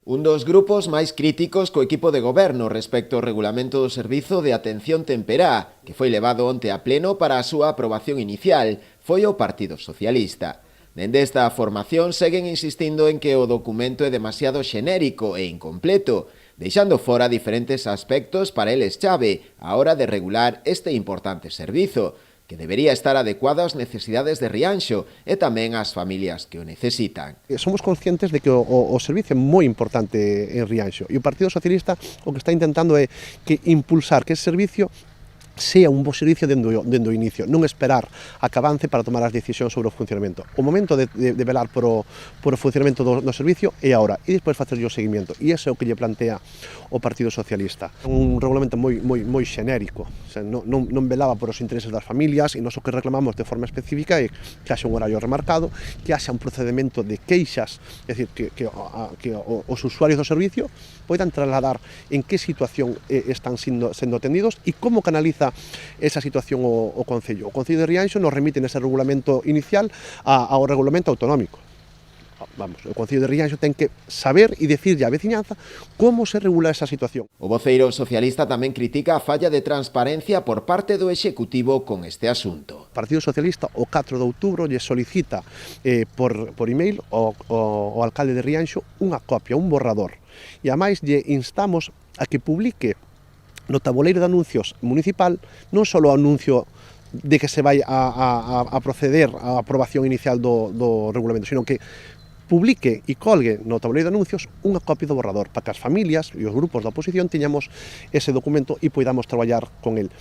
Un dos grupos máis críticos co equipo de goberno respecto ao regulamento do Servizo de Atención Temperá, que foi levado onte a pleno para a súa aprobación inicial, foi o Partido Socialista. Dende esta formación seguen insistindo en que o documento é demasiado xenérico e incompleto, deixando fora diferentes aspectos para eles chave á hora de regular este importante servizo, que debería estar adecuado ás necesidades de Rianxo e tamén ás familias que o necesitan. Somos conscientes de que o servicio é moi importante en Rianxo e o Partido Socialista o que está intentando é que impulsar que ese servicio sea un bo servicio dende o inicio, non esperar a que avance para tomar as decisións sobre o funcionamento. O momento de velar por o funcionamento do servicio é agora, e despois facer o seguimento. E ese é o que lle plantea o Partido Socialista. Un regulamento moi xenérico, o sea, non velaba por os intereses das familias, e nós o que reclamamos de forma específica é que haxa un horario remarcado, que haxa un procedimento de queixas, é dicir, que os usuarios do servicio poidan trasladar en que situación están sendo atendidos e como canaliza esa situación o Concello. O Concello de Rianxo nos remite nese regulamento inicial ao regulamento autonómico. Vamos, o Concello de Rianxo ten que saber e decirlle á veciñanza como se regula esa situación. O voceiro socialista tamén critica a falla de transparencia por parte do Executivo con este asunto. O Partido Socialista o 4 de outubro lle solicita por email ao alcalde de Rianxo unha copia, un borrador. E ademais lle instamos a que publique no tabuleiro de anuncios municipal non só o anuncio de que se vai a proceder á aprobación inicial do regulamento, sino que publique e colgue no tabuleiro de anuncios unha copia do borrador para que as familias e os grupos da oposición teñamos ese documento e poidamos traballar con el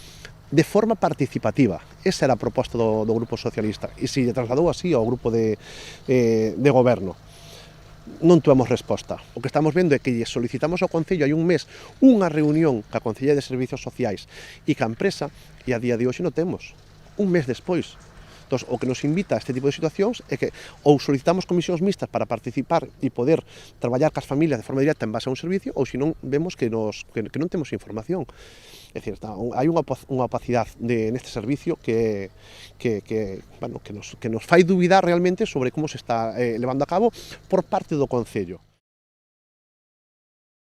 de forma participativa. Esa era a proposta do Grupo Socialista e se lle trasladou así ao grupo de goberno. Non tuvemos resposta. O que estamos vendo é que lle solicitamos ao Concello hai un mes unha reunión ca Concellería de Servicios Sociais e ca empresa e a día de hoxe non temos. Un mes despois. Entón, o que nos invita a este tipo de situacións é que ou solicitamos comisións mixtas para participar e poder traballar cas familias de forma directa en base a un servicio, ou se non vemos que non temos información. É dicir, hai unha opacidade neste servicio que nos fai dubidar realmente sobre como se está levando a cabo por parte do Concello.